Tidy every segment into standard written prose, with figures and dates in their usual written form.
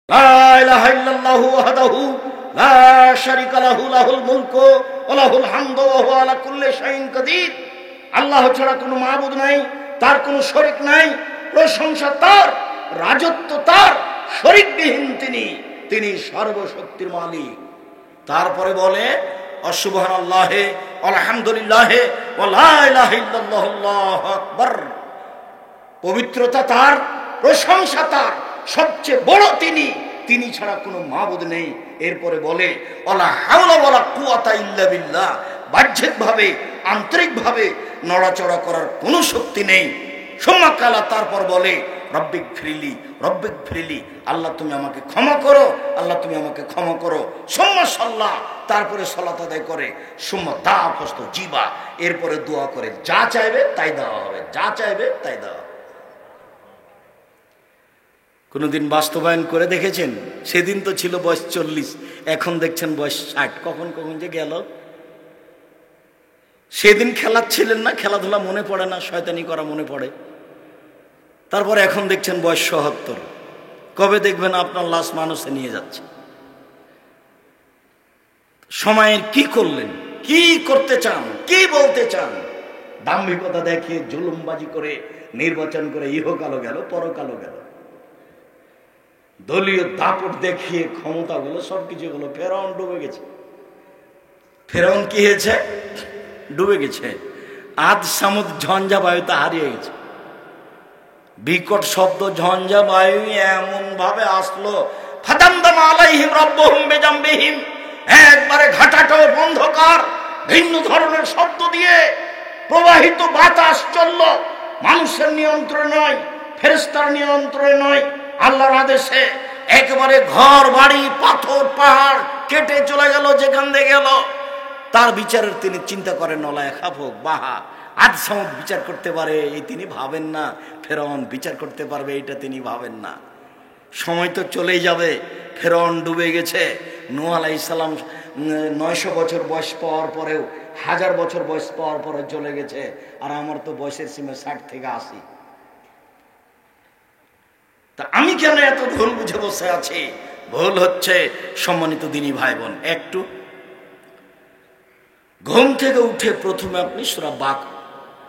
লা ইলাহা ইল্লাল্লাহু ওয়াহদাহু লা শারীকা লাহু লাহুল মুলকু ওয়া লাহুল হামদু ওয়া হুয়া আলা কুল্লি শাইইন কাদির। আল্লাহ ছাড়া কোনো মাবুদ নাই, তার কোনো শরীক নাই। প্রশংসা তার, রাজত্ব তার, শরীকবিহীন তিনি সর্বশক্তির মালিক। তারপরে বলে সুবহানাল্লাহি আলহামদুলিল্লাহি ওয়া লা ইলাহা ইল্লাল্লাহু আল্লাহু আকবার। পবিত্রতা তার, প্রশংসা তার, সবচেয়ে বড় তিনি ছাড়া কোনো মাবুদ নেই। এরপরে বলে ওয়ালা হাওলা ওয়ালা কুওয়াতা ইল্লা বিল্লাহ। বাহ্যিকভাবে আন্তরিকভাবে নড়াচড়া করার কোনো শক্তি নেই। সুম্মাকালা, তারপর বলে রব্বিক ফিরলি, আল্লাহ তুমি আমাকে ক্ষমা করো, আল্লাহ তুমি আমাকে ক্ষমা করো। সুম্মা সাল্লাহ, তারপরে সালাত আদায় করে। সুম্মা দাফাস্ত জিবা, এরপরে দোয়া করে যা চাইবে তাই দেওয়া হবে, যা চাইবে তাই দেওয়া হবে। কোনোদিন বাস্তবায়ন করে দেখেছেন? সেদিন তো ছিল বয়স 40, এখন দেখছেন বয়স 60। কখন যে গেল। সেদিন খেলাচ্ছিলেন না, খেলাধুলা মনে পড়ে না, শয়তানি করা মনে পড়ে। তারপর এখন দেখছেন বয়স ৭০। কবে দেখবেন আপনার লাশ মানুষে নিয়ে যাচ্ছে। সময়ের কি করলেন, কি করতে চান, কি বলতে চান? দাম্ভিকতা দেখিয়ে জুলুমবাজি করে নির্বাচন করে ইহকালও গেল, পরকালও গেল। দলীয় দাপট দেখিয়ে ক্ষমতা গুলো সবকিছু হলো। ফেরাউন ডুবে গেছে। ফেরাউন কি হয়েছে? ডুবে গেছে। আদ সামুদ ঝঞ্ঝা বায়ুতে হারিয়ে গেছে। বিকট শব্দ ঝঞ্ঝা বায়ু এমন ভাবে আসলো, ফাদামদাম আলাইহিম রাব্বুহুম বিজামবিহিম, একবারে ঘাটাটো অন্ধকার ভিন্ন ধরনের শব্দ দিয়ে প্রবাহিত বাতাস চলল। মানুষের নিয়ন্ত্রণে নয়, ফেরেশতার নিয়ন্ত্রণে নয়, আল্লাহর আদেশে একেবারে ঘর বাড়ি পাথর পাহাড় কেটে চলে গেল। যেখান দিয়ে গেল তার বিচারের তিনি চিন্তা করেন। নলায় খাফক বাহা আজ সামুদ বিচার করতে পারে এই তিনি ভাবেন না। ফেরাউন বিচার করতে পারবে এটা তিনি ভাবেন না। সময় তো চলেই যাবে। ফেরাউন ডুবে গেছে। নূহ আলাইহিস সালাম 900 বছর বয়স পাওয়ার পরেও, 1000 বছর বয়স পাওয়ার পরে চলে গেছে। আর আমার তো বয়সের সীমা 60 থেকে 80। তা আমি কেন এত ভুল বুঝে বসে আছি? ভুল হচ্ছে সম্মানিত দিনী ভাই বোন, একটু ঘুম থেকে উঠে প্রথমে আপনি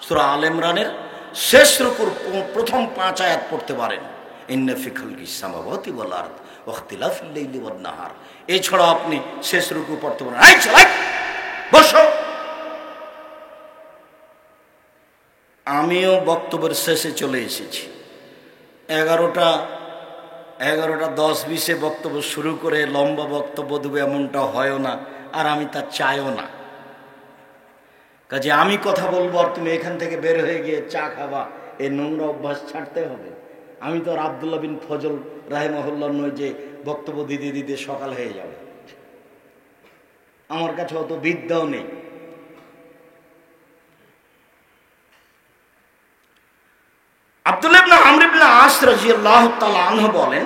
সূরা আল ইমরানের শেষ রুকুর প্রথম 5 আয়াত পড়তে পারেন। ইন্না ফি খালকিস সামাওয়াতি ওয়াল আরদ ওয়া ইখতিলাফিল লাইলি ওয়ান নাহার। এছাড়া আপনি শেষ রুকু পড়তে পারেন। এই চলাই বসো। আমিও বক্তব্যের শেষে চলে এসেছি। 11:10-20 বক্তব্য শুরু করে লম্বা বক্তব্য দেবে এমনটা হয়ও না, আর আমি তা চাইও না। কাজে আমি কথা বলবো আর তুমি এখান থেকে বের হয়ে গিয়ে চা খাবা, এই নোংরা অভ্যাস ছাড়তে হবে। আমি তো আর আব্দুল্লাহ বিন ফজল রাহিমাহুল্লাহ নই যে বক্তব্য দিতে দিতে সকাল হয়ে যাবে। আমার কাছে অত বিদ্যাও নেই। আব্দুল্লাহ ইবনে আমর ইবনে আস রাদিয়াল্লাহু তাআলা আনহু বলেন,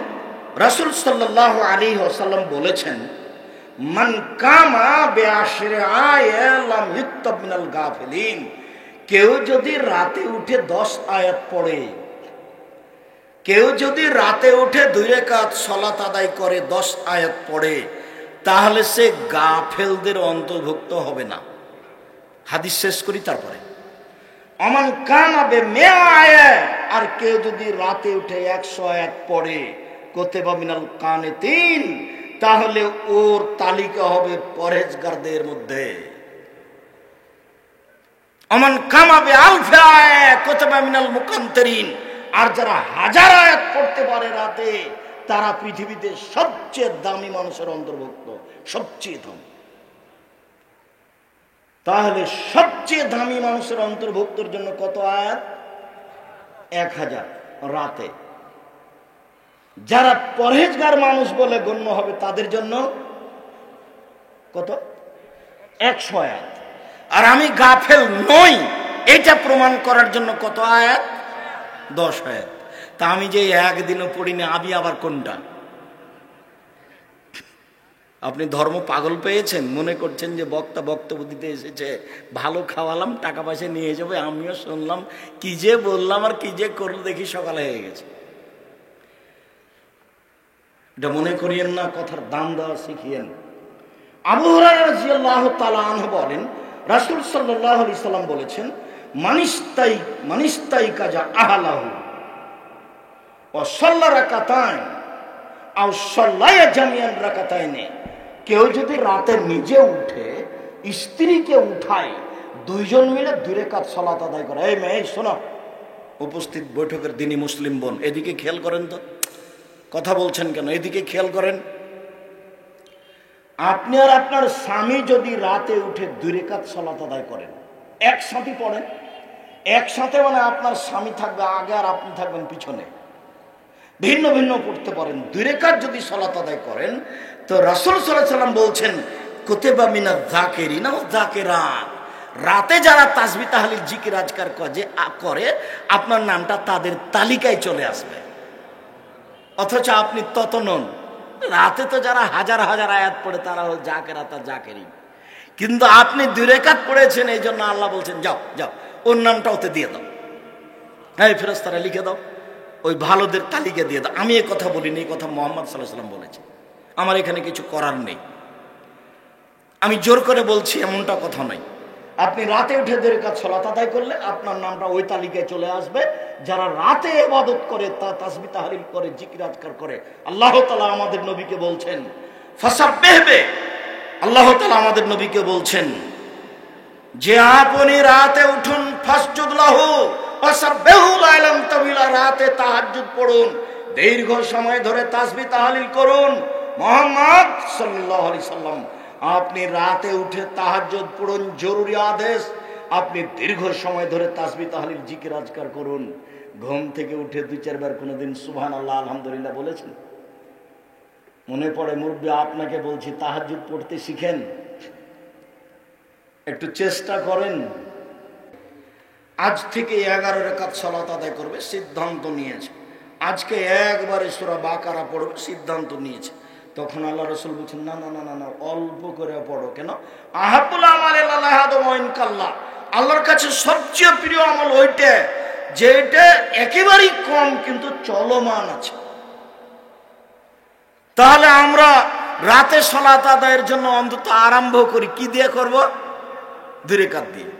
রাসূল সাল্লাল্লাহু আলাইহি ওয়াসাল্লাম বলেছেন, মান কামা বিআশরি আয়াত লাম ইউক্তাব মিনাল গাফিলিন। কেউ যদি রাতে উঠে 10 আয়াত পড়ে, কেউ যদি রাতে উঠে 2 রাকাত সালাত আদায় করে 10 আয়াত পড়ে, তাহলে সে গাফেলদের অন্তর্ভুক্ত হবে না। হাদিস শেষ করি তারপরে। অমান কামা বিমিআ আয়াত, আর কেউ যদি রাতে উঠে 100 আয়াত পড়ে, কুতিবা মিনাল কানিতিন, তাহলে ওর তালিকা হবে পরহেজগারদের মধ্যে। অমান কামা বিআলফি আয়াত কুতিবা মিনাল মুকান্তিরিন, আর যারা 1000 আয়াত পড়তে পারে রাতে, তারা পৃথিবীতে সবচেয়ে দামি মানুষের অন্তর্ভুক্ত, সবচেয়ে দামি। তাহলে সবচেয়ে দামি মানুষের অন্তর্ভুক্তর জন্য কত আয়াত? 1000 রাতে। যারা পরহেজগার মানুষ বলে গণ্য হবে তাদের জন্য কত? 100 আয়াত। আর আমি গাফেল নই এটা প্রমাণ করার জন্য কত আয়াত? 10 আয়াত। তা আমি যে একদিনও পড়িনি, আমি আবার কোনটা? আপনি ধর্ম পাগল পেয়েছেন, মনে করছেন যে বক্তা বক্তব্য দিতে এসেছে, ভালো খাওয়ালাম, টাকা পয়সা নিয়ে যাবে, আমিও শুনলাম, কি যে বললাম আর কি যে করলো, দেখি সকালে হয়ে গেছে। এটা মনে করিয়েন না, কথার দাম দেওয়া শিখিয়েন। আবু হুরায়রা রাদিয়াল্লাহু তাআলা আনহু বলেন, রাসূল সাল্লাল্লাহু আলাইহি সাল্লাম বলেছেন, মানিস্তাই কাজা আহলাহু ওয়া সাল্লা রাকাতাইন আও সাল্লায়া জামিয়ান রাকাতাইনে, কেউ যদি রাতে নিজে উঠে স্ত্রীকে উঠায়, দুইজন মিলে 2 রাকাত সালাত আদায় করে। এই মেয়ে শোনো, উপস্থিত বৈঠকের দিনই মুসলিম বোন, এদিকে খেয়াল করেন তো, কথা বলছেন কেন, এদিকে খেয়াল করেন। আপনি আর আপনার স্বামী যদি রাতে উঠে 2 রাকাত সালাত আদায় করেন, একসাথে পড়েন, একসাথে মানে আপনার স্বামী থাকবে আগে আর আপনি থাকবেন পিছনে, ভিন্ন ভিন্ন পড়তে পারেন। 2 রাকাত যদি সালাত আদায় করেন, তো রাসূল সাল্লাল্লাহু আলাইহি সাল্লাম বলছেন, কুতিবা মিনাজ যাকিরিনা ওয়াজ যাকিরাত, রাতে যারা তাসবিহ তাহলিল জিকির আজকার করে, আপনার নামটা তাদের তালিকায় চলে আসবে। অথচ আপনি তত নন। রাতে তো যারা হাজার হাজার আয়াত পড়ে তারা হল জাকেরাত আর জাকেরিন, কিন্তু আপনি 2 রাকাত পড়েছেন, এই জন্য আল্লাহ বলছেন যাও যাও ওর নামটা ওতে দিয়ে দাও, এই ফেরেশতারা লিখে দাও, ওই ভালোদের তালিকা দিয়ে দাও। আমি এই কথা বলিনি, এই কথা মুহাম্মদ সাল্লাল্লাহু আলাইহি ওয়াসাল্লাম বলেছেন। আমার এখানে কিছু করার নেই, আমি জোর করে বলছি এমনটা কথা নয়। আপনি রাতে উঠে 2 রাকাত সালাত আদায় করলে আপনার নামটা ওই তালিকায় চলে আসবে, যারা রাতে ইবাদত করে, তাসবিহ তাহলিল করে, জিকির আজকার করে। আল্লাহ তাআলা আমাদের নবীকে বলছেন ফাসাব্বিহবে, আল্লাহ তাআলা আমাদের নবীকে বলছেন যে আপনি রাতে উঠুন, ফাসজুদ লাহু ওয়াসাব্বিহু লাইলান তাওয়িলা, রাতে তাহাজ্জুদ পড়ুন, দীর্ঘ সময় ধরে তাসবিহ তাহলিল করুন। মুহাম্মদ সাল্লাল্লাহু আলাইহি সাল্লাম, আপনি রাতে উঠে তাহাজ্জুদ পড়ুন, জরুরি আদেশ। আপনি দীর্ঘ সময় ধরে তাসবিহ তাহলিল জিকির আজকার করুন। ঘুম থেকে উঠে 2-4 বার কোনোদিন সুবহানাল্লাহ আলহামদুলিল্লাহ বলেছেন? মনে পড়ে মুরব্বি, আপনাকে বলছি তাহাজ্জুদ পড়তে শিখেন, একটু চেষ্টা করেন। আজ থেকে 11 রাকাত সালাত আদায় করবে, সিদ্ধান্ত নিয়েছে। আজকে একবারে সূরা বাকারা পড়বে, সিদ্ধান্ত নিয়েছে। তখন আল্লাহ রাসূল বলছেন, না না না না, অল্প করে পড়ো। কেন? আহাবুল আমাল ইলাল্লাহি আদওয়াইন কাল্লা, আল্লাহর কাছে সবচেয়ে প্রিয় আমল ওইটা যেটা একেবারেই কম কিন্তু চলমান আছে। তাহলে আমরা রাতে সালাত আদায়ের জন্য অন্তত আরম্ভ করি কি দিয়ে করব? 2 রাকাত দিয়ে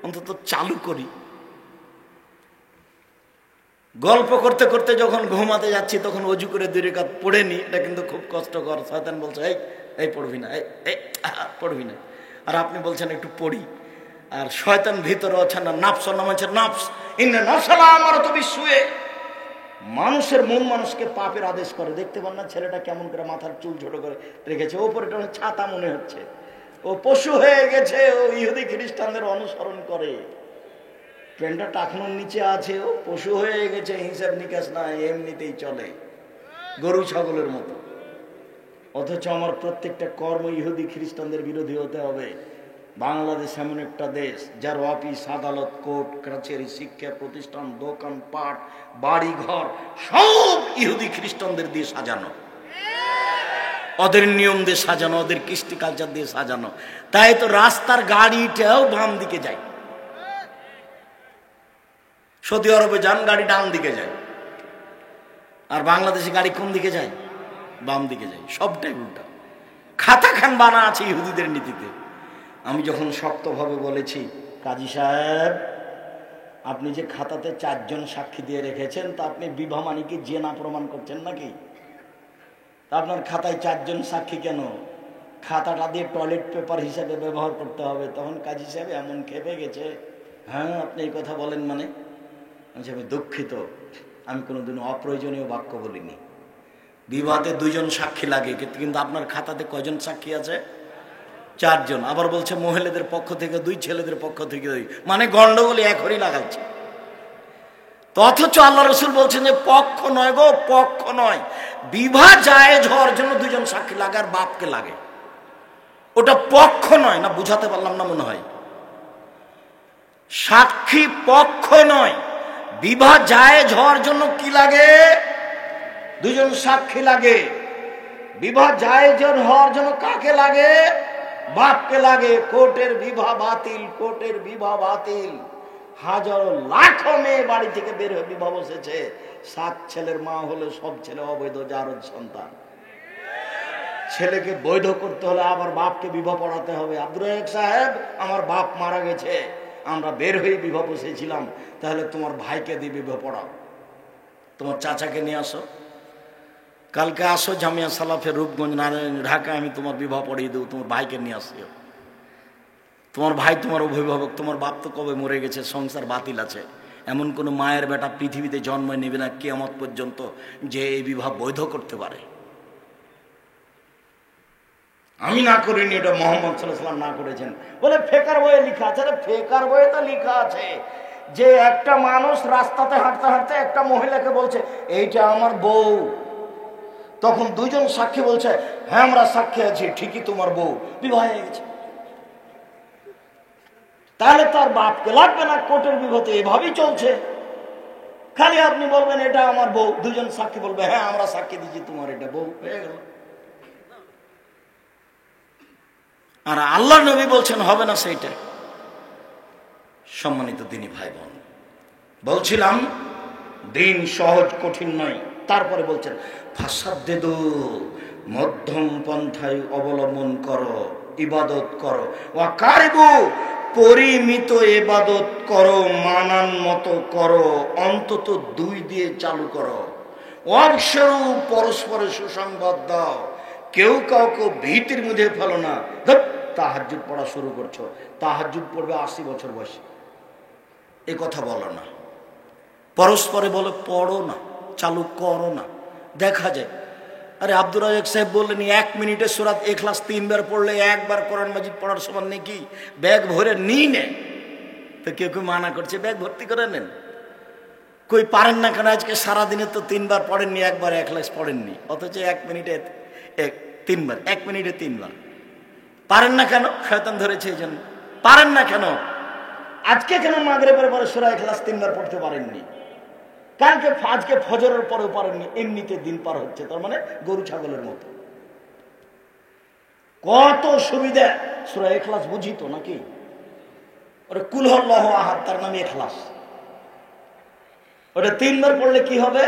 অন্তত চালু করি। গল্প করতে করতে যখন ঘুমাতে যাচ্ছি তখন অজু করে 2 রাকাত পড়ে নি, এটা কিন্তু খুব কষ্টকর। শয়তান বলছে এই পড়বি না, এই পড়বি না, আর আপনি বলছেন একটু পড়ি। আর শয়তান ভিতরে আছে না, নাফস নামাছে, নাফস ইন্না নাফসালা আমারাতু বিসসুয়ে, মানুষের মন মানুষকে পাপের আদেশ করে। দেখতে পান না ছেলেটা কেমন করে মাথার চুল ছোট করে রেখেছে, ওপরে ছাতা মনে হচ্ছে, ও পশু হয়ে গেছে, ও ইহুদি খ্রিস্টানদের অনুসরণ করে। প্যান্টটা টাকনোর নিচে আছে, ও পশু হয়ে গেছে, হিসাব নিকাশ না, এমনিতেই চলে গরু ছাগলের মতো। অথচ আমার প্রত্যেকটা কর্ম ইহুদি খ্রিস্টানদের বিরোধী হতে হবে। বাংলাদেশ এমন একটা দেশ যার অফিস আদালত কোর্ট কাছারি শিক্ষা প্রতিষ্ঠান দোকান পাট বাড়ি ঘর সব ইহুদি খ্রিস্টানদের দিয়ে সাজানো, ওদের নিয়ম দিয়ে সাজানো, ওদের কৃষ্টি কালচার দিয়ে সাজানো। তাই তো রাস্তার গাড়িটাও বাম দিকে যায়। সৌদি আরবে যান, গাড়ি ডান দিকে যায়, আর বাংলাদেশে গাড়ি কোন দিকে যায়? বাম দিকে যায়। সবটাই উল্টা। খাতা খান বানা আছে ইহুদিদের নীতিতে। আমি যখন শক্তভাবে বলেছি, কাজী সাহেব আপনি যে খাতাতে 4 জন সাক্ষী দিয়ে রেখেছেন, তা আপনি বিবাহ মানে কি জেনা প্রমাণ করছেন নাকি? তা আপনার খাতায় 4 জন সাক্ষী কেন? খাতাটা দিয়ে টয়লেট পেপার হিসাবে ব্যবহার করতে হবে। তখন কাজী সাহেব এমন খেপে গেছে, হ্যাঁ আপনি এই কথা বলেন মানে? আমি দুঃখিত, আমি কোনোদিন অপ্রয়োজনীয় বাক্য বলিনি। বিবাহে 2 জন সাক্ষী লাগে, কিন্তু আপনার খাতাতে কয়জন সাক্ষী আছে? 4 জন। আবার বলছে মহিলাদের পক্ষ থেকে 2, ছেলেদের পক্ষ থেকে 2, মানে গন্ডগোল একই লাগাচ্ছে। তো অথচ আল্লাহ রাসূল বলছেন যে পক্ষ নয় গো, পক্ষ নয়। বিবাহ জায়েজ হওয়ার জন্য 2 জন সাক্ষী লাগে, আর বাপকে লাগে, ওটা পক্ষ নয়। না বুঝাতে পারলাম না মনে হয়? সাক্ষী পক্ষ নয়, বিবাহ জায়েজ হওয়ার জন্য কি লাগে? 2 জন সাক্ষী লাগে। বিবাহ জায়েজ হওয়ার জন্য কাকে লাগে? বাপকে লাগে। কোর্টের বিবাহ বাতিল, কোর্টের বিবাহ বাতিল। হাজারো লাখো মেয়ে বাড়ি থেকে বের হয়ে বিবাহ বসেছে। 7 ছেলের মা হলে সব ছেলে অবৈধ জারজ সন্তান। ছেলেকে বৈধ করতে হলে আবার বাপকে বিবাহ পড়াতে হবে। আব্দুর রাজ্জাক সাহেব, আমার বাপ মারা গেছে, আমরা বের হয়ে বিবাহ বসেছিলাম, তাহলে তোমার ভাইকে দিয়ে বিবাহ পড়াও, তোমার চাচাকে নিয়ে আসো, কালকে আসো জামিয়া সালাফের রূপগঞ্জ নারায়ণ ঢাকা, আমি তোমার বিবাহ পড়িয়ে দেবো, তোমার ভাইকে নিয়ে আসিও। তোমার ভাই তোমার অভিভাবক, তোমার বাপ তো কবে মরে গেছে, সংসার বাতিল আছে। এমন কোনো মায়ের বেটা পৃথিবীতে জন্ম নেবে না কিয়ামত পর্যন্ত যে এই বিবাহ বৈধ করতে পারে। আমি না করিনি, এটা মোহাম্মদ সাল্লাল্লাহু আলাইহি ওয়াসাল্লাম না করেছেন বলে ফেকার বইয়ে লেখা আছে। আরে ফেকার বইয়ে তো লেখা আছে যে একটা মানুষ রাস্তাতে হাঁটতে হাঁটতে একটা মহিলাকে বলছে এইটা আমার বউ, তখন দুইজন সাক্ষী বলছে হ্যাঁ আমরা সাক্ষী আছি, ঠিকই তোমার বউ, বিবাহ হয়ে গেছে। তাহলে তার বাপকে লাগবে না, কোর্টের বিবাহ এভাবেই চলছে। খালি আপনি বলবেন এটা আমার বউ, দুজন সাক্ষী বলবে হ্যাঁ আমরা সাক্ষী দিচ্ছি তোমার এটা বউ, হয়ে গেল। আর আল্লাহ নবী বলছেন হবে না সেইটা। সম্মানিত দিনী ভাই বোন, বলছিলাম দিন সহজ কঠিন নয়। তারপরে বলছেন ফাসাদ্দেদু, মধ্যম পন্থায় অবলম্বন করো, ইবাদত করো, ওয়াকারিবু, পরিমিত ইবাদত করো, মানান মতো করো, অন্তত 2 দিয়ে চালু করো। ওয়াবশিরু, পরস্পরের সুসংবাদ দাও, কেউ কাউকে ভীতির মধ্যে ফেলো না। তাহাজ্জুদ পড়া শুরু করছো, তাহাজ্জুদ পড়বে 80 বছর বয়সে, এ কথা বলো না। পরস্পরে বলে পড়ো না, চালু করো না। দেখা যায় আরে আব্দুর রাজ্জাক সাহেব বললেন 1 মিনিটে সূরা ইখলাস 3 বার পড়লে 1 বার কোরআন মাজিদ পড়ার সমান নাকি? ব্যাগ ভরে নিই নে, তো কেউ কেউ মানা করছে ব্যাগ ভর্তি করে নেন। কই পারেন না কেন? আজকে সারাদিনে তো 3 বার পড়েননি, 1 বার ইখলাস পড়েননি, অথচ 1 মিনিটে 3 বার, 1 মিনিটে 3 বার। পারেন না কেন? শয়তান ধরেছে এই জন্য পারেন না কেন। আজকে কেন মাগরিবের পরে সূরা ইখলাস 3 বার পড়তে পারেননি? কালকে আজকে ফজরের পরেও পারেননি, এমনিতে দিন পার হচ্ছে, তার মানে গরু ছাগলের মতো। কত সুবিধা! সূরা ইখলাস বুঝি তো নাকি? ওটা কুল হুয়াল্লাহু আহাদ, তার নাম ইখলাস। ওটা 3 বার পড়লে কি হবে?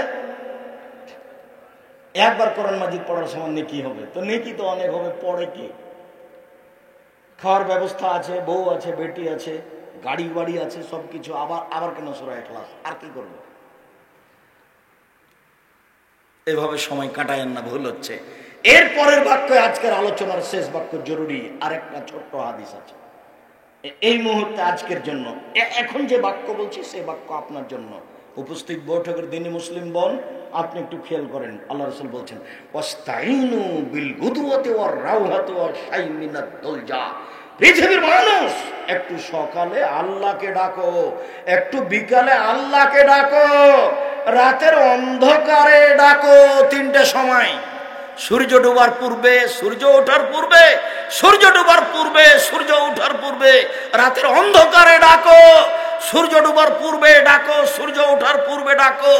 1 বার কোরআন মাজিদ পড়ার সমান নেকি হবে। তো নেকি তো অনেক হবে, পড়ে কি? খাওয়ার ব্যবস্থা আছে, বউ আছে, বেটি আছে, গাড়ি বাড়ি আছে, সবকিছু। আবার কেন সূরা ইখলাস? আর কি করবো? এভাবে সময় কাটায়েন না, ভুল হচ্ছে। এর পরের বাক্য, আজকের আলোচনার শেষ বাক্য জরুরি, আরেকটা ছোট্ট হাদিস আছে এই মুহূর্তে আজকের জন্য। এখন যে বাক্য বলছি সে বাক্য আপনার জন্য। উপস্থিত বৈঠকের দিনী মুসলিম বোন, আপনি একটু খেয়াল করেন। আল্লাহ রাসূল বলছেন ওয়াস্তাইনু বিল গুদওয়াতি ওয়ার রাওহাতি ওয়া শাইইন মিনাদ দুলজা। পৃথিবীর মানুষ, একটু সকালে আল্লাহকে ডাকো, একটু বিকালে আল্লাহকে ডাকো, রাতের অন্ধকারে ডাকো। 3টে সময়, সূর্য ডোবার পূর্বে, সূর্য ওঠার পূর্বে, সূর্য ডোবার পূর্বে, সূর্য ওঠার পূর্বে। রাতের অন্ধকারে ডাকো, সূর্য ডোবার পূর্বে ডাকো, সূর্য ওঠার পূর্বে ডাকো।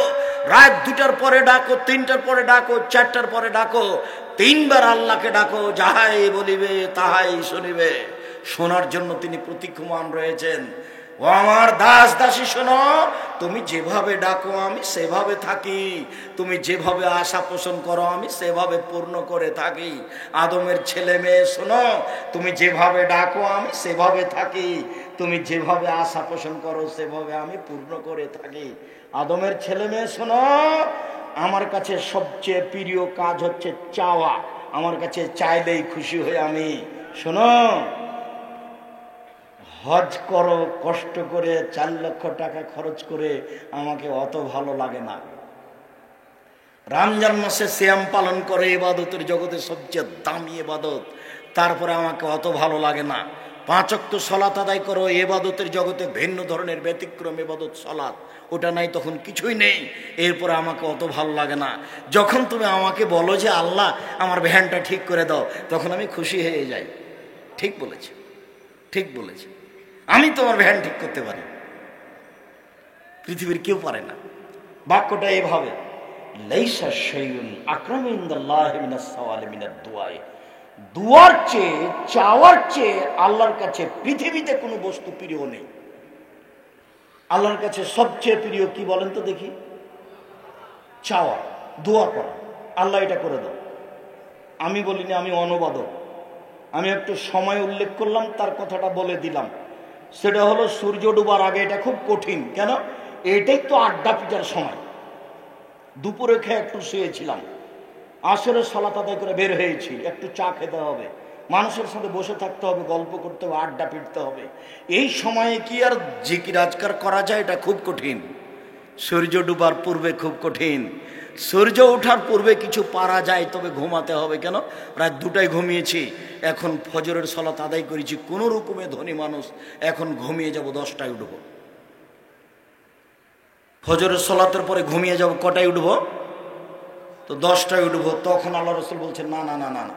রাত 2টার পরে ডাকো, 3টার পরে ডাকো, 4টার পরে ডাকো। 3 বার আল্লাহকে ডাকো, যাহাই বলিবে তাহাই শুনিবে। শোনার জন্য তিনি প্রতীক্ষমান রয়েছেন। ও আমার দাস দাসী শোনো, তুমি যেভাবে ডাকো আমি সেভাবে থাকি, তুমি যেভাবে আশা পোষণ করো আমি সেভাবে পূর্ণ করে থাকি। আদমের ছেলে মেয়ে শোনো, তুমি যেভাবে ডাকো আমি সেভাবে থাকি, তুমি যেভাবে আশা পোষণ করো সেভাবে আমি পূর্ণ করে থাকি। আদমের ছেলে মেয়ে শোনো, আমার কাছে সবচেয়ে প্রিয় কাজ হচ্ছে চাওয়া। আমার কাছে চাইলেই খুশি হই আমি। শোনো, হজ করো কষ্ট করে, 4 লক্ষ টাকা খরচ করে, আমাকে অত ভালো লাগে না। রমজান মাসে সিয়াম পালন করে, ইবাদতের জগতে সবচেয়ে দামি ইবাদত, তারপরে আমাকে অত ভালো লাগে না। 5 ওয়াক্ত সালাত আদায় করো, ইবাদতের জগতে ভিন্ন ধরনের ব্যতিক্রম ইবাদত সালাত, ওটা নাই, তখন কিছুই নেই, এরপরে আমাকে অত ভালো লাগে না। যখন তুমি আমাকে বলো যে আল্লাহ আমার ভ্যানটা ঠিক করে দাও, তখন আমি খুশি হয়ে যাই। ঠিক বলেছি, ঠিক বলেছি। আমি তোমার ভ্যান ঠিক করতে পারি, পৃথিবীর কেউ পারে না। বাক্যটা এভাবে, লাইসা শাইউন আকরামু ইনদাল্লাহি মিনাস সাওয়ালি মিনাদ দুআ। দুয়ার চেয়ে, চাওয়ার চেয়ে আল্লাহর কাছে পৃথিবীতে কোনো বস্তু প্রিয় নেই। আল্লাহর কাছে সবচেয়ে প্রিয় কি বলেন তো দেখি? চাওয়া, দোয়া করা। আল্লাহ এটা করে দাও। আমি বলিনি, আমি অনুবাদক। আমি একটু সময় উল্লেখ করলাম, তার কথাটা বলে দিলাম। সেটা হলো সূর্য ডুবার আগে। এটা খুব কঠিন। কেন? এটাই তো আড্ডা পিটার সময়। দুপুরে খেয়ে একটু শুয়েছিলাম, আসরের সালাত আদায় করে বের হয়েছি, একটু চা খেতে হবে, মানুষের সাথে বসে থাকতে হবে, গল্প করতে হবে, আড্ডা পিটতে হবে। এই সময়ে কি আর জিকির আজকার করা যায়? এটা খুব কঠিন। সূর্য ডুবার পূর্বে খুব কঠিন। সূর্য ওঠার পূর্বে কিছু পারা যায়, তবে ঘুমাতে হবে। কেন? রাত 2টায় ঘুমিয়েছি, এখন ফজরের সালাত আদায় করেছি, কোনো রকমে ধনী মানুষ, এখন ঘুমিয়ে যাব, 10টায় উঠব। ফজরের সালাতের পরে ঘুমিয়ে যাব, কটায় উঠব? তো 10টায় উঠব। তখন আল্লাহ রাসূল বলছেন, না না না না না,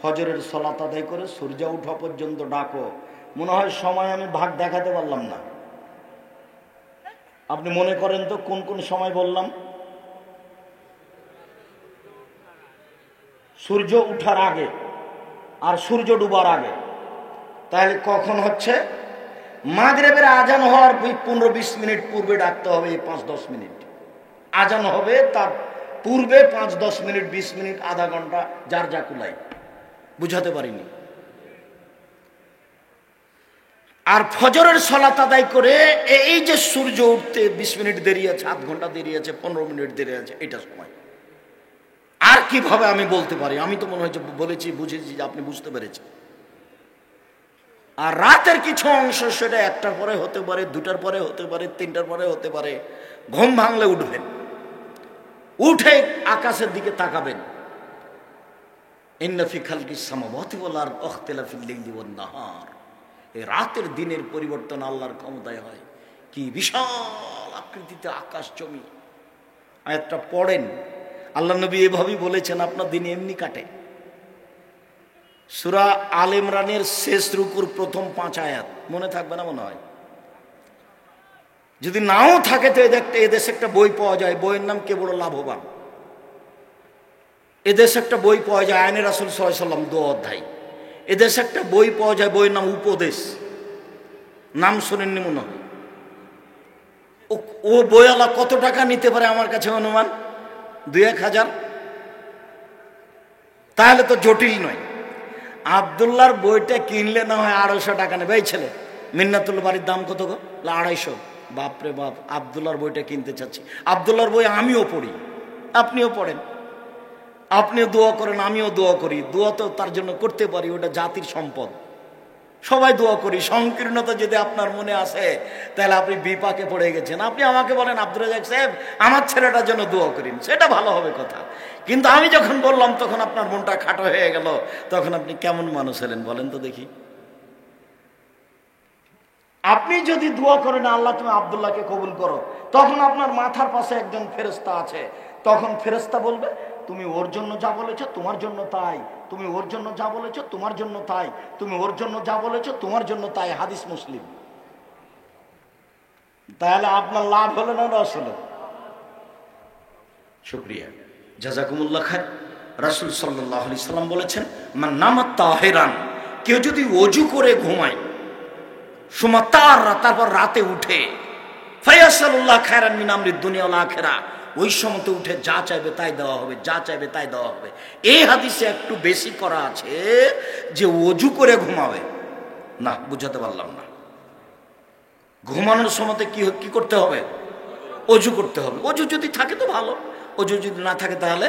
ফজরের সালাত আদায় করে সূর্য ওঠা পর্যন্ত ডাকো। মনে হয় সময় আমি ভাগ দেখাতে পারলাম না। আপনি মনে করেন তো কোন কোন সময় বললাম? সূর্য উঠার আগে আর সূর্য ডুবার আগে। তাহলে কখন হচ্ছে? মাগরিবের আজান হওয়ার 15-20 মিনিট পূর্বে ডাকতে হবে। 5-10 মিনিট আজান হবে, তার পূর্বে 5-10 মিনিট, 20 মিনিট, আধা ঘন্টা, যার যা কুলাই। বুঝাতে পারিনি। আর ফজরের সালাত আদায় করে এই যে সূর্য উঠতে 20 মিনিট দেরি আছে, আধ ঘন্টা দেরি আছে, 15 মিনিট দেরি আছে, এটা সময়। আর কিভাবে আমি বলতে পারি? আমি তো মনে হচ্ছে বলেছি, বুঝেছি, যে আপনি বুঝতে পেরেছেন। আর রাতের কিছু অংশ, সেটা 1টার পরে হতে পারে, 2টার পরে হতে পারে, 3টার পরে হতে পারে। ঘুম ভাঙলে উঠবেন, উঠে আকাশের দিকে তাকাবেন। ইন্না ফি খালকিস সামাওয়াতি ওয়াল আরদি ওয়াখতিলাফিল লাইলি ওয়ান নাহার। এই রাতের দিনের পরিবর্তন আল্লাহর ক্ষমতায় হয়। কি বিশাল আকৃতিতে আকাশ জমি। আয়াতটা পড়েন, আল্লাহ নবী এভাবেই বলেছেন, আপনার দিন এমনি কাটে। সূরা আল ইমরানের শেষ রুকুর প্রথম 5 আয়াত মনে থাকবে না? মনে হয় যদি নাও থাকে তো এদেশে একটা বই পাওয়া যায়, বইয়ের নাম কে বড় লাভবান। এদেশে একটা বই পাওয়া যায়, আইনে রাসূল সাল্লাল্লাহু আলাইহি ওয়াসাল্লাম 2 অধ্যায়। এদেশে একটা বই পাওয়া যায়, বইয়ের নাম উপদেশ। নাম শোনেননি মনে হয়? ও বইওয়ালা কত টাকা নিতে পারে আমার কাছে অনুমান? 2-1 হাজার। তাহলে তো জটিল নয়। আব্দুল্লাহর বইটা কিনলে না হয় 250 টাকা নেবে। এই ছেলে, মিন্নাতুল বাড়ির দাম কত গো? 250। বাপরে বাপ, আব্দুল্লাহর বইটা কিনতে চাচ্ছি। আব্দুল্লাহর বই আমিও পড়ি, আপনিও পড়েন, আপনিও দোয়া করেন, আমিও দোয়া করি। দোয়া তো তার জন্য করতে পারি, ওটা জাতির সম্পদ, সবাই দোয়া করি। সংকীর্ণতা যদি আপনার মনে আসে, তাহলে আপনি বিপাকে পড়ে গেছেন। আপনি আমাকে বলেন, আব্দুর রাজ্জাক সাহেব, আমার ছেলেটার জন্য দোয়া করেন, সেটা ভালো হবে কথা। কিন্তু আমি যখন বললাম, তখন আপনার মনটা খাটো হয়ে গেল। তখন আপনি কেমন মানুষ হলেন বলেন তো দেখি? আপনি যদি দোয়া করেন, আল্লাহ তুমি আব্দুল্লাহকে কবুল করো, তখন আপনার মাথার পাশে একজন ফেরেশতা আছে। তখন ফেরেশতা বলবে, তুমি ওর জন্য যা বলেছো তোমার জন্য তাই, তুমি ওর জন্য যা বলেছো তোমার জন্য তাই, তুমি ওর জন্য যা বলেছো তোমার জন্য তাই। হাদিস মুসলিম। তাহলে আপনার লাভ হলো না লস হলো? শুকরিয়া, জাযাকুমুল্লাহ খায়র। রাসূল সাল্লাল্লাহু আলাইহি সাল্লাম বলেছেন, মান নামাত তাহিরান, কেউ যদি ওযু করে ঘুমায়, তারপর রাতে উঠে, ফায়াসালুল্লাহ খায়রান মিন আমরিদ দুনিয়া ওয়াল আখিরাহ, ওই সময় উঠে যা চাইবে তাই দেওয়া হবে, যা চাইবে তাই দেওয়া হবে। এই হাদিসে একটু বেশি করা আছে যে ওযু করে ঘুমাবে না। বুঝাতে পারলাম না? ঘুমানোর সময় কি করতে হবে? ওযু করতে হবে। ওযু যদি থাকে তো ভালো, ওযু যদি না থাকে তাহলে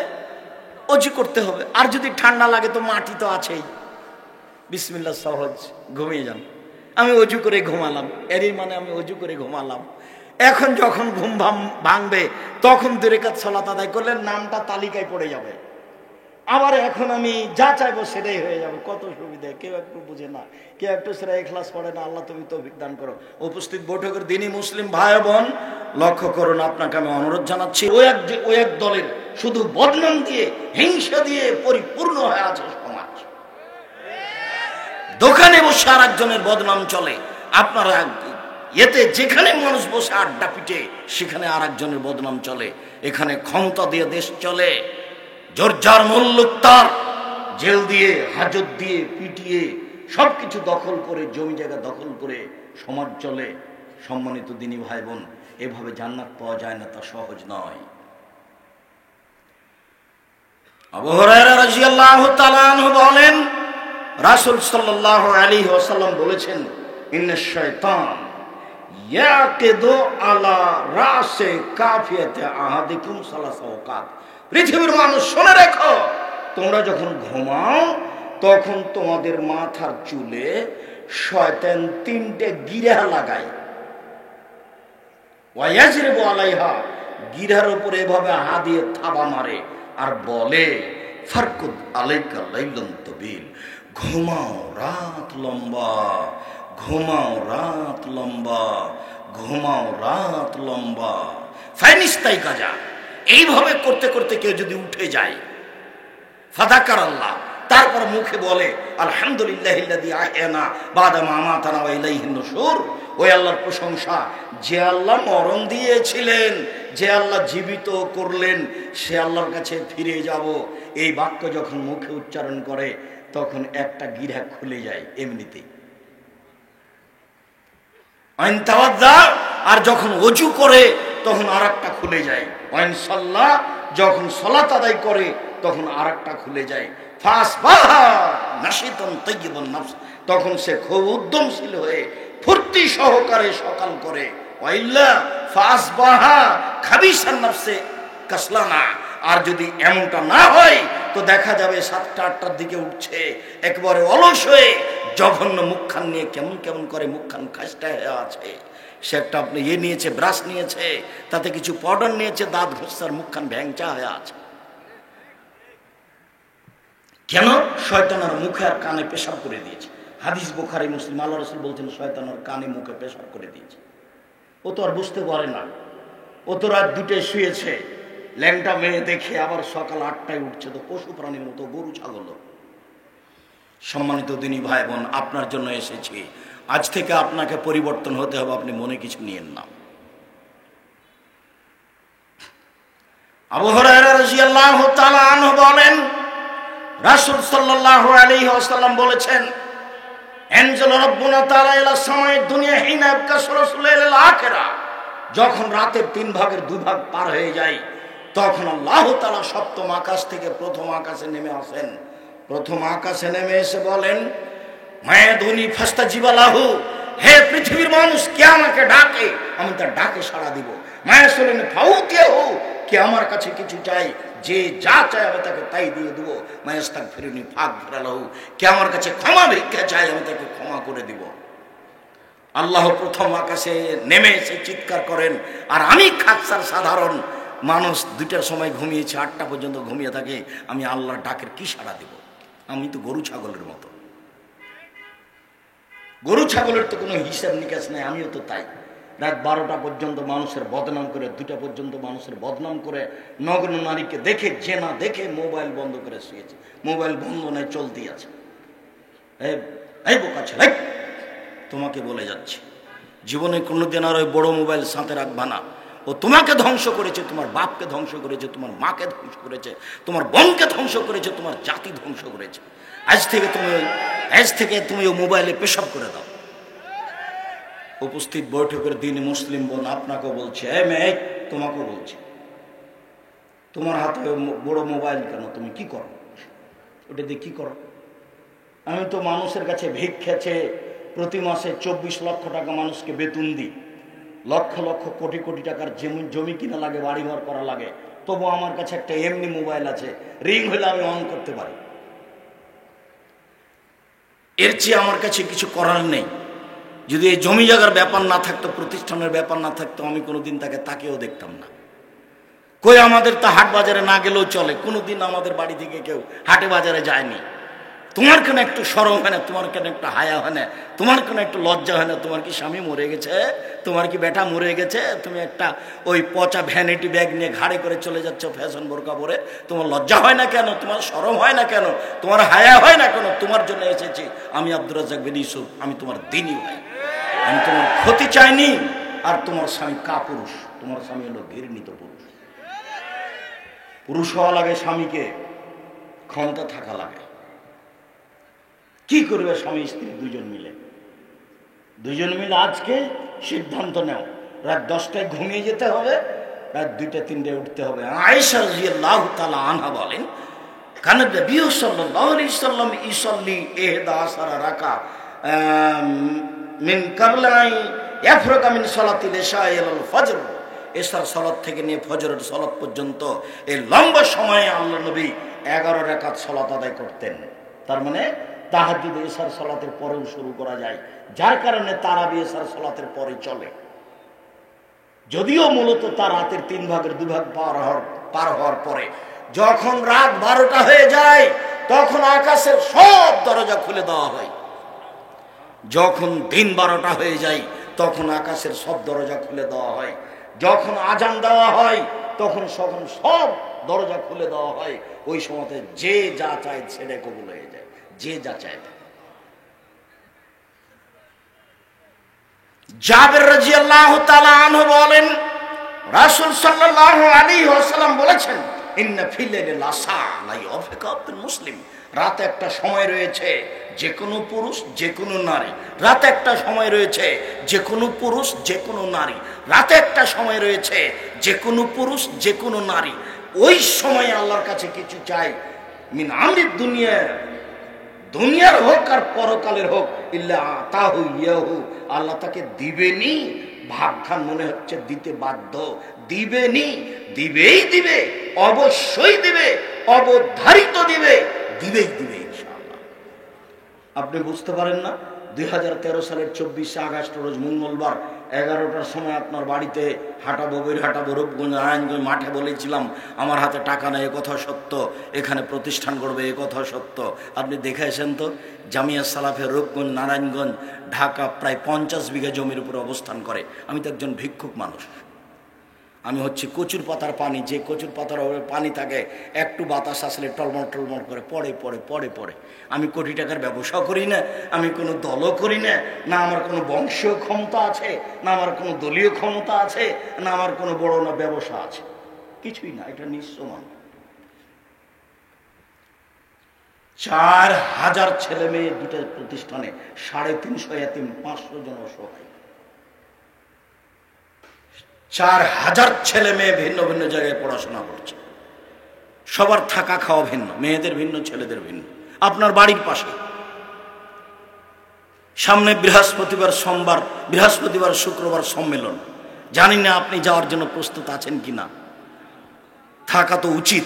ওযু করতে হবে। আর যদি ঠান্ডা লাগে তো মাটি তো আছেই, বিসমিল্লাহ, সহজ, ঘুমিয়ে যান। আমি ওযু করে ঘুমালাম, এরই মানে আমি ওযু করে ঘুমালাম। এখন যখন ঘুম ভাঙবে, তখন 2 রাকাত সালাত আদায় করলে নামটা তালিকায় পড়ে যাবে। আবার এখন আমি যা চাইবো সেটাই হয়ে যাবে। কত সুবিধা! কেউ একটু বুঝে না, কেউ একটু সূরা ইখলাস পড়ে না। আল্লাহ তুমি তৌফিক দান করো। উপস্থিত বৈঠকের দিনই মুসলিম ভাই বোন, লক্ষ্য করুন, আপনাকে আমি অনুরোধ জানাচ্ছি, ওই এক দলের শুধু বদনাম দিয়ে, হিংসা দিয়ে পরিপূর্ণ হয়ে আছে সমাজ। দোকানে বসে আর একজনের বদনাম চলে, আপনারা এতে যেখানে মানুষ বসে আড্ডা পিটে, সেখানে আর একজনের বদনাম চলে। এখানে ক্ষমতা দিয়ে দেশ চলে, জোরজার মূল্যুক্তার, জেল দিয়ে, হাজত দিয়ে, পিটিয়ে সবকিছু দখল করে, জমি জায়গা দখল করে সমাজ চলে। সম্মানিত দিনী ভাই বোন, এভাবে জান্নাত পাওয়া যায় না, তা সহজ নয়। আবু হুরায়রা রাদিয়াল্লাহু তাআলা আনহু বলেন, রাসূল সাল্লাল্লাহু আলাইহি ওয়াসাল্লাম বলেছেন, ইন্নাশ শাইতান ইয়াকিদু আলা রাসে কাফিয়াতে আহাদিকুম সালাসা ওয়াকাত। পৃথিবীর মানুষ শুনে রেখো, তোমরা যখন ঘুমাও তখন তোমাদের মাথার চুলে শয়তান 3টে গিরা লাগায়। ওয়ায়াজরিবু আলাইহা, গিরার উপরে এভাবে হাত দিয়ে থাবা মারে আর বলে, ফারকুদ আলাইকা লাইলান তাবিল, ঘুমাও রাত লম্বা, ঘুমাও রাত লম্বা, ঘুমাও রাত লম্বা। ফাইনিস্তাই কাজা। এইভাবে করতে করতে কেউ যদি উঠে যায়, ফাদাকার আল্লাহ, তারপর মুখে বলে আলহামদুলিল্লাহিল্লাযী আহয়ানা বাদা মা আমাতানা ওয়া ইলাইহিন নুশুর, ওই আল্লাহর প্রশংসা যে আল্লাহ মরণ দিয়েছিলেন, যে আল্লাহ জীবিত করলেন, সে আল্লাহর কাছে ফিরে যাব। এই বাক্য যখন মুখে উচ্চারণ করে তখন একটা গিরা খুলে যায় এমনিতেই। আইন তাওয়াজ্জা, আর যখন ওযু করে তখন আরেকটা খুলে যায়। আইন সাল্লাহ, যখন সালাত আদায় করে তখন আরেকটা খুলে যায়। ফাসবাহা নাশিতান তাইয়িবান নাফস, তখন সে খুব উদ্যমশীল হয়ে ফুর্তি সহকারে সকাল করে। ওয়াইল্লা ফাসবাহা খাবিসান নাফসে কাসলানা, আর যদি এমনটা না হয় তো দেখা যাবে 7টা-8টার দিকে উঠছে একবারে অলস হয়ে, জঘন্য মুখখান নিয়ে কেমন কেমন করে, মুখখান খাসটা হয়ে আছে। সে একটা আপনি নিয়েছে, ব্রাশ নিয়েছে, তাতে কিছু পাউডার নিয়েছে, দাঁত ঘষার, মুখখান ভ্যাংচা হয়ে আছে। কেন? শয়তানের মুখে আর কানে পেশাব করে দিয়েছে। হাদিস বুখারী মুসলিম, আল্লাহ রাসূল বলছেন শয়তানের কানে মুখে পেশাব করে দিয়েছে। ও তো আর বুঝতে পারে না, ও তো রাত 2টায় শুয়েছে, ল্যাংটা মেয়ে দেখে আবার সকাল 8টায় উঠছে, তো পশু প্রাণীর মতো, গরু ছাগল। সম্মানিত দিনী ভাই বোন, আপনার জন্য এসেছি। আজ থেকে আপনাকে পরিবর্তন হতে হবে, আপনি মনে কিছু নিয়েন না। আবু হুরায়রা রাদিয়াল্লাহু তাআলা আনহু বলেন, রাসূল সাল্লাল্লাহু আলাইহি ওয়াসাল্লাম বলেছেন, আনজালা রাব্বুনা তাআলা ইলা সামাই দুনিয়া হিনা ইয়াবকা রাসূলুল ইলাল আখিরা, যখন রাতের 3 ভাগের 2 ভাগ পার হয়ে যায় তখন আল্লাহ তাআলা সপ্তম আকাশ থেকে প্রথম আকাশে নেমে আসেন। প্রথম আকাশে নেমে এসে বলেন, মায়াদুনি ফাস্তাজিবা লাহু, হে পৃথিবীর মানুষ, কে আমাকে ডাকে আমি তার ডাকে সাড়া দিব। মায়াসুলিন ফাউতিয়াহু, কে আমার কাছে কিছু চাই, যে যা চায় আমি তাকে তাই দিয়ে দেব। মায়াস্তাগফিরুনি ফাগফির লাহু, কে আমার কাছে ক্ষমা ভিক্ষা চাই আমি তাকে ক্ষমা করে দিব। আল্লাহ প্রথম আকাশে নেমে এসে চিৎকার করেন, আর আমি খাকসার সাধারণ মানুষ, 2টার সময় ঘুমিয়েছি, 8টা পর্যন্ত ঘুমিয়ে থাকে, আমি আল্লাহর ডাকের কি সাড়া দেব? আমি তো গরু ছাগলের মতো। গরু ছাগলের তো কোনো হিসাব নিকাশ নেই, আমিও তো তাই। রাত 12টা পর্যন্ত মানুষের বদনাম করে, 2টা পর্যন্ত মানুষের বদনাম করে, নগ্ন নারীকে দেখে, যে না দেখে মোবাইল বন্ধ করে শুয়েছে। মোবাইল বন্ধ নয়, চলতেই আছে। এই বোকা ছেলে, তোমাকে বলে যাচ্ছি, জীবনে কোনোদিন আর ওই বড় মোবাইল সাথে রাখবা না। ও তোমাকে ধ্বংস করেছে, তোমার বাপকে ধ্বংস করেছে, তোমার মাকে ধ্বংস করেছে, তোমার বোনকে ধ্বংস করেছে, তোমার জাতি ধ্বংস করেছে। আজ থেকে তুমি ও মোবাইলে পেশাব করে দাও। উপস্থিত বৈঠকের দিন মুসলিম বোন আপনাকেও বলছে, মেয়ে তোমাকেও বলছে, তোমার হাতে বড় মোবাইল কেন? তুমি কি করো? ওটা দিয়ে কি করো? আমি তো মানুষের কাছে ভিক্ষাছে প্রতি মাসে 24 লক্ষ টাকা মানুষকে বেতন দিই, লক্ষ লক্ষ কোটি কোটি টাকার জমি কিনা লাগে, বাড়িঘর করা লাগে, তবু আমার কাছে একটা এমনি মোবাইল আছে, রিং হলে আমি অন করতে পারি। এর চেয়ে আমার কাছে কিছু করার নেই। যদি এই জমি জায়গার ব্যাপার না থাকতো, প্রতিষ্ঠানের ব্যাপার না থাকতো, আমি কোনোদিন তাকে তাকেও দেখতাম না। কই আমাদের তো হাট বাজারে না গেলেও চলে, কোনোদিন আমাদের বাড়ি থেকে কেউ হাটে বাজারে যায়নি। তোমার কেন একটু শরম হয় না? তোমার কেন একটু হায়া হয় না? তোমার কেন একটু লজ্জা হয় না? তোমার কি স্বামী মরে গেছে? তোমার কি বেটা মরে গেছে? তুমি একটা ওই পচা ভ্যানিটি ব্যাগ নিয়ে ঘাড়ে করে চলে যাচ্ছ ফ্যাশন বোরকা পরে, তোমার লজ্জা হয় না কেন? তোমার শরম হয় না কেন? তোমার হায়া হয় না কেন? তোমার জন্য এসেছি আমি, আব্দুর রাজ্জাক বিন ইউসুফ, আমি তোমার দ্বীনি ভাই, আমি তোমার ক্ষতি চাইনি। আর তোমার স্বামী কাপুরুষ, তোমার স্বামী হলো ঘৃণিত পুরুষ। পুরুষ হওয়া লাগে, স্বামীকে ক্ষমতা থাকা লাগে। কি করবে স্বামী স্ত্রী দুজন মিলে আজকে সিদ্ধান্ত নেও, রাত 10টায় ঘুমিয়ে যেতে হবে, রাত 2টা 3টায় উঠতে হবে। আয়েশা রাদিয়াল্লাহু তাআলা আনহা বলেন, কারণ নবী সাল্লাল্লাহু আলাইহি ওয়াসাল্লাম ইসাল্লি 11 রাকা মিন কাবলাই ইয়াফরুকা মিন সালাতিল ইশা ইলাল ফজর, এশার সালাত থেকে নিয়ে ফজরের সালাত পর্যন্ত এই লম্বা সময়ে আল্লাহ নবী 11 রাকাত সালাত আদায় করতেন। তার মানে তাহাজ্জুদ এশার সালাতের পরেও শুরু করা যায়, যার কারণে তারাবি এশার সালাতের পরে চলে। যদিও মূলত তার রাতের 3 ভাগের 2 ভাগ পার হওয়ার পরে যখন রাত 12টা হয়ে যায় তখন আকাশের সব দরজা খুলে দেওয়া হয়। যখন দিন 12টা হয়ে যায় তখন আকাশের সব দরজা খুলে দেওয়া হয়। যখন আজান দেওয়া হয় তখন সব দরজা খুলে দেওয়া হয়। ওই সময়তে যে যা চায় ছেড়ে কবুল হয়ে যায়, যে যা চায়। জাবের রাদিয়াল্লাহু তাআলা আনহু বলেন, রাসূল সাল্লাল্লাহু আলাইহি ওয়াসাল্লাম বলেছেন, ইন্না ফিল লাইলি লাসা লা ইয়াফিকা আব্দুল মুসলিম, রাতে একটা সময় রয়েছে যে কোনো পুরুষ যে কোনো নারী, রাতে একটা সময় রয়েছে যে কোনো পুরুষ যে কোনো নারী, রাতে একটা সময় রয়েছে যে কোনো পুরুষ যে কোনো নারী ওই সময় আল্লাহর কাছে কিছু চাই, মিন আমরিদ দুনিয়া, দুনিয়ার হোক আর পরকালের হোক, ইল্লা আতাহু ইয়াহু, আল্লাহ তাকে দিবেনি। ভাবখান মনে হচ্ছে দিতে বাধ্য, দিবেনি, দিবেই দিবে, অবশ্যই দিবে, অবধারিত দিবে, দিবেই দিবে ইনশাআল্লাহ। আপনি বুঝতে পারেন না, 2013 সালের 24শে আগস্ট রোজ মঙ্গলবার 11টার সময় আপনার বাড়িতে হাঁটাবো, হাঁটাবো রূপগঞ্জ নারায়ণগঞ্জ মাঠে বলেছিলাম আমার হাতে টাকা নেই, এ কথা সত্য, এখানে প্রতিষ্ঠান করবে এ কথা সত্য। আপনি দেখে আসেন তো, জামিয়া সালাফের রূপগঞ্জ নারায়ণগঞ্জ ঢাকা প্রায় 50 বিঘা জমির উপরে অবস্থান করে। আমি তো একজন ভিক্ষুক মানুষ, আমি হচ্ছে কচুর পাতার পানি, যে কচুর পাতার পানি থাকে একটু বাতাস আসলে টলমল টলমল করে পড়ে। আমি কোটি টাকার ব্যবসা করি না, আমি কোনো দলও করি না, না আমার কোনো বংশীয় ক্ষমতা আছে, না আমার কোনো দলীয় ক্ষমতা আছে, না আমার কোনো বড় না ব্যবসা আছে, কিছুই না। এটা নিঃস্ব মানুষ। 4000 ছেলে মেয়ে, 2টা প্রতিষ্ঠানে 350 এতিম, 500 জন অসহায়। 4000 ছেলে মেয়ে ভিন্ন ভিন্ন জায়গায় পড়াশোনা করছে, সবার থাকা খাওয়া ভিন্ন, মেয়েদের ভিন্ন ছেলেদের ভিন্ন। আপনার বাড়ির পাশে সামনে বৃহস্পতিবার শুক্রবার সম্মেলন, জানি না আপনি যাওয়ার জন্য প্রস্তুত আছেন কিনা। থাকা তো উচিত।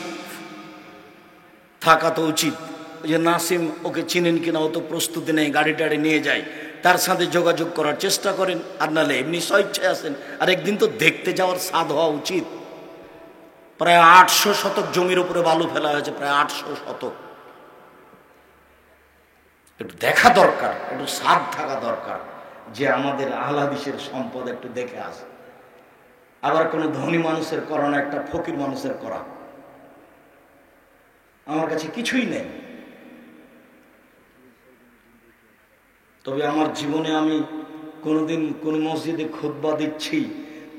ওই যে নাসিম, ওকে চিনেন কিনা, ও তো প্রস্তুতি নেই, গাড়ি টাড়ি নিয়ে যায়, তার সাথে যোগাযোগ করার চেষ্টা করেন, আর নাহলে এমনি স্বেচ্ছায় আছেন। আর একদিন তো দেখতে যাওয়ার স্বাদ হওয়া উচিত। প্রায় 800 শতক জমির উপরে বালু ফেলা হয়েছে, প্রায় 800 শতক। একটু দেখা দরকার, একটু স্বাদ থাকা দরকার যে আমাদের আহলে হাদিসের সম্পদ একটু দেখে আসে। আবার কোনো ধনী মানুষের করা না, একটা ফকির মানুষের করা। আমার কাছে কিছুই নেই, তবে আমার জীবনে আমি কোনোদিন কোন মসজিদে খুতবা দিচ্ছি,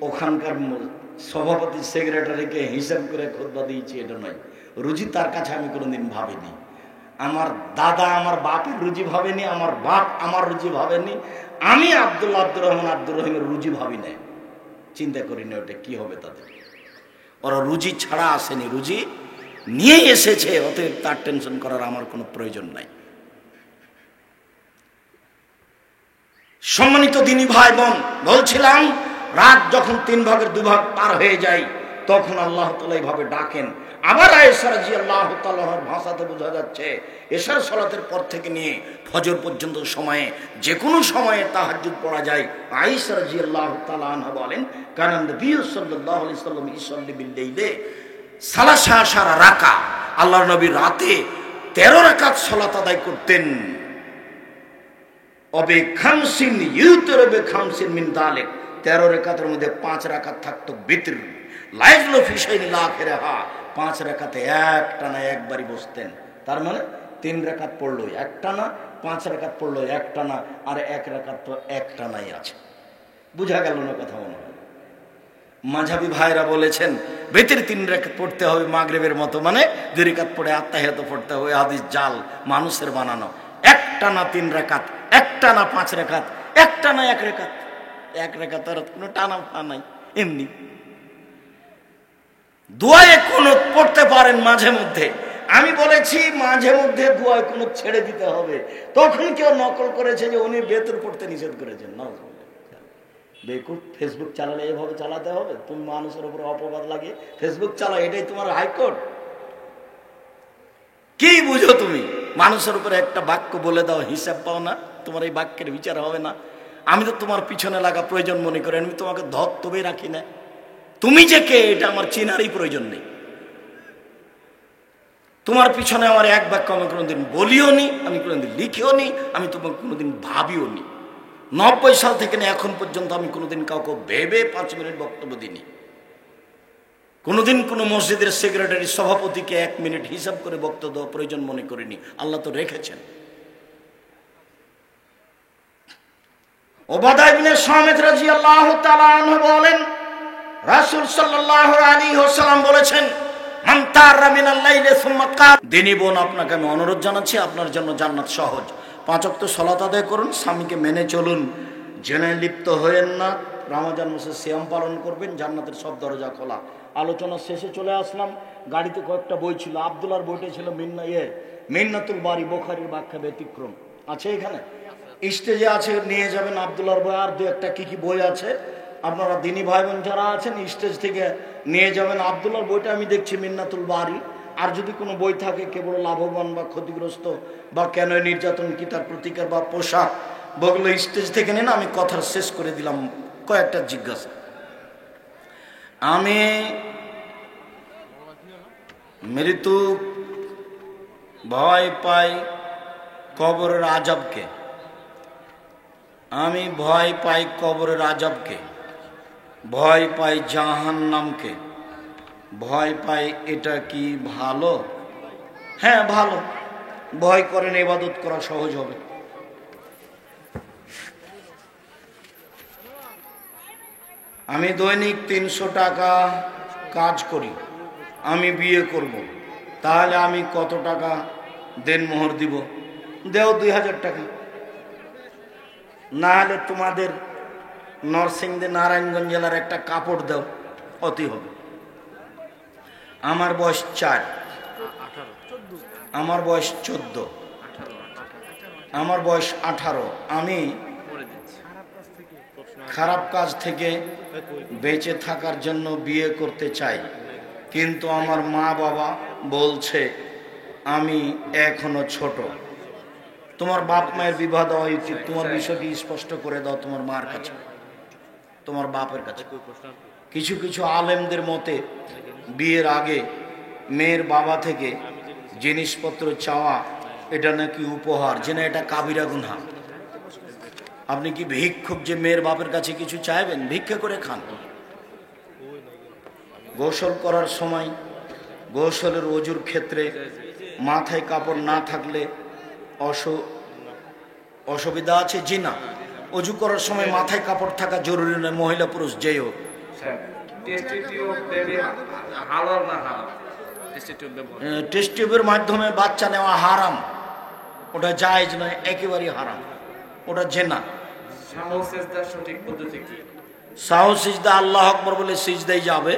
ওখানকার সভাপতি সেক্রেটারিকে হিসাব করে খুতবা দিয়েছি, এটা নয়। রুজি তার কাছে আমি কোনোদিন ভাবিনি। আমার দাদা আমার বাপের রুজি ভাবেনি, আমার বাপ আমার রুজি ভাবেনি, আমি আব্দুর রহিমের রুজি ভাবি না, চিন্তা করি না ওটা কি হবে তাদের। ওরা রুজি ছাড়া আসেনি, রুজি নিয়ে এসেছে, অতএব তার টেনশন করার আমার কোনো প্রয়োজন নাই। সম্মানিত দিনী ভাই বোন, বলছিলাম রাত যখন 3 ভাগের 2 ভাগ পার হয়ে যায় তখন আল্লাহ তাআলা এইভাবে ডাকেন। আবার আয়েশা রাদিয়াল্লাহু তাআলার ভাষাতে বোঝা যাচ্ছে এশার সালাতের পর থেকে নিয়ে ফজর পর্যন্ত সময়ে যে কোনো সময়ে তাহাজ্জুদ পড়া যায়। আয়েশা রাদিয়াল্লাহু তাআলা আনহা বলেন, কারণ নবী সাল্লাল্লাহু আলাইহি ওয়াসাল্লাম ইসাল্লি বিল লাইলে সালাসা রাকা, আল্লাহর নবী রাতে 13 রাকাত সালাত আদায় করতেন। অবে খামসিন ইউতরবে খামসিন মিন দালিক, 13 রাকাতের মধ্যে 5 রাকাত থাকতো বিতর, লাইজলু ফি শাইনিল আখিরাহা, 5 রাকাতে একটানা একবারই বসতেন। তার মানে 3 রাকাত পড়লো একটানা, 5 রাকাত পড়লো একটানা, আর 1 রাকাত তো একটানাই আছে। বুঝা গেল না কথা? মনে হয় মাঝহাবি ভাইরা বলেছেন বেতের 3 রাকাত পড়তে হবে মাগরিবের মতো, মানে 2 রাকাত পড়ে আত্তাহিয়াত পড়তে হবে। হাদিস জাল, মানুষের বানানো। একটানা 3 রাকাত, একটানা 5 রাকাত, একটানা 1 রাকাত। 1 রাকাত আর কোনো টানা নাই, এমনি দোয়ায়ে কুনুত পড়তে পারেন মাঝে মধ্যে, আমি বলেছি মাঝে মধ্যে দোয়া কোনো ছেড়ে দিতে হবে, তখন কেউ নকল করেছে যে উনি বেতর পড়তে নিষেধ করেছেন। না, বেকুব ফেসবুক চালালে এভাবে চালাতে হবে? তুমি মানুষের উপরে অপবাদ লাগে ফেসবুক চালাও, এটাই তোমার হাইকোর্ট? কি বুঝো তুমি? মানুষের উপরে একটা বাক্য বলে দাও, হিসাব পাও না, তোমার এই বাক্যের বিচার হবে না? আমি তো তোমার পিছনে লাগা প্রয়োজন মনে করি, আমি তোমাকে ধর্তবে রাখি না। তুমি যে কে এটা আমার চেনারই প্রয়োজন নেই। তোমার পিছনে আমার এক বাক্য আমি কোনোদিন বলিও নি, আমি কোনোদিন লিখিও নি, আমি তোমাকে কোনোদিন ভাবিও নি। 90 সাল থেকে এখন পর্যন্ত আমি কোনোদিন কাউকে ভেবে 5 মিনিট বক্তব্য দিইনি। কোনোদিন কোনো মসজিদের সেক্রেটারি সভাপতিকে 1 মিনিট হিসাব করে বক্তব্য দেওয়া প্রয়োজন মনে করিনি। আল্লাহ তো রেখেছেন। উবাদা ইবনে সামিত রাদিয়াল্লাহু তাআলা আনহু বলেন, রাসূল সাল্লাল্লাহু আলাইহি ওয়াসাল্লাম বলেছেন, মান তারা মিনাল লাইলি সুম্মা কাম। দিনী বোন, আপনাকে আমি অনুরোধ জানাচ্ছি, আপনার জন্য জান্নাত সহজ। 5 ওয়াক্ত সালাত আদায় করুন, স্বামীকে মেনে চলুন, জেনায় লিপ্ত হয়েন না, রমজান মাসে সিয়াম পালন করবেন, জান্নাতের সব দরজা খোলা। আলোচনা শেষে চলে আসলাম। গাড়িতে কয়েকটা বই ছিল, আব্দুল্লাহর বইটা ছিল মিন্নাতুল বারি, বুখারীর ব্যাখ্যা ব্যতিক্রম আছে এখানে, স্টেজে আছে, নিয়ে যাবেন আব্দুল্লাহর বই। আর 2-1টা কি বই আছে, আপনারা দিনী ভাই বোন যারা আছেন স্টেজ থেকে নিয়ে যাবেন। আব্দুল্লাহর বইটা আমি দেখছি মিন্নাতুল বারি। আর যদি কোনো বই থাকে কেবল লাভবান বা ক্ষতিগ্রস্ত বা কেন নির্যাতন কি তার প্রতিকার বা পোশাক, বগুলো স্টেজ থেকে নিন। আমি কথা শেষ করে দিলাম। কয়েকটা জিজ্ঞাসা। আমি মৃত্যু ভয় পাই কবরের আযাবকে, আমি ভয় পাই কবরের আযাবকে, ভয় পাই জাহান্নামকে, ভয় পাই, এটা কি ভালো? হ্যাঁ ভালো। ভয় করেন, ইবাদত করা সহজ হবে। আমি দৈনিক 300 টাকা কাজ করি, আমি বিয়ে করব, তাহলে আমি কত টাকা দেনমোহর দিব? দেও 2000 টাকা। না হলে তোমাদের নরসিংদী নারায়ণগঞ্জ জেলার একটা কাপড় দাও, অতি হবে। আমার বয়স 4, আমার বয়স 14, আমার বয়স 18। আমি খারাপ কাজ থেকে বেঁচে থাকার জন্য বিয়ে করতে চাই, কিন্তু আমার মা বাবা বলছে আমি এখনো ছোট। তোমার বাপ মায়ের বিবাহ দেওয়া উচিত। তোমার বিষয়টি স্পষ্ট করে দাও তোমার মার কাছে, তোমার বাপের কাছে। কিছু কিছু আলেমদের মতে বিয়ের আগে মেয়ের বাবা থেকে জিনিসপত্র চাওয়া এটা নাকি উপহার, যেন এটা কাবিরা গুনাহ। আপনি কি ভিক্ষুক যে মেয়ের বাপের কাছে কিছু চাইবেন? ভিক্ষা করে খান। গোসল করার সময়, গোসলের ওযুর ক্ষেত্রে মাথায় কাপড় না থাকলে অসুবিধা আছে? জি না। অজু করার সময় মাথায় কাপড় থাকা জরুরি নয়, মহিলা পুরুষ যেই হোক। টেস্ট টিউবের মাধ্যমে বাচ্চা নেওয়া হারাম, ওটা জায়েজ নয়, একেবারেই হারাম, ওটা জেনা। সাহু সিজদা আল্লাহ আকবর বলে সিজদাই যাবে,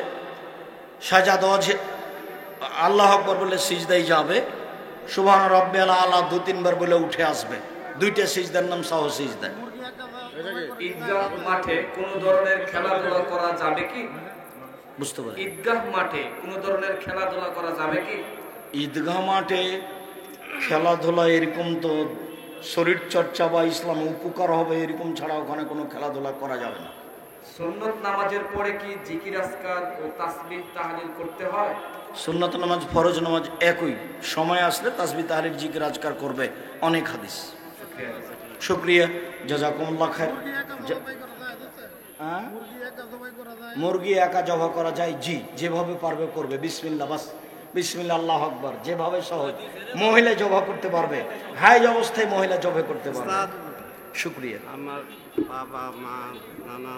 সাজা দেওয়া আল্লাহ আকবর বলে সিজদাই যাবে, সুবহান রাব্বিয়াল আলা 2-3 বার বলে উঠে আসবে। 2টা সিজদার নাম সাহু সিজদা। ঈদগাহ মাঠে কোন ধরনের খেলাধুলা করা যাবে কি? বুঝতে পারি। ঈদগাহ মাঠে কোন ধরনের খেলাধুলা করা যাবে কি? ঈদগাহ মাঠে খেলাধুলা এরকম তো শরীর চর্চা বা ইসলামে উপকার হবে এরকম ছাড়া ওখানে কোনো খেলাধুলা করা যাবে না। সুন্নত নামাজের পরে কি জিকির আজকার ও তাসবিহ তাহলিল করতে হয়? সুন্নত নামাজ ফরজ নামাজ একই, সময় আসলে তাসবিহ তাহলিল জিকির আজকার করবে, অনেক হাদিস। শুকরিয়া, জাযাকুমুল্লাহ খায়র। মুরগি একা জবাই করা যায়? জি, যেভাবে পারবে করবে। বিসমিল্লাহ, বাস বিসমিল্লাহ, আল্লাহু আকবার, যেভাবে সহজ। মহিলা জবাই করতে পারবে, হাইজ অবস্থায় মহিলা জবাই করতে পারবে। শুকরিয়া। আমার বাবা মা নানা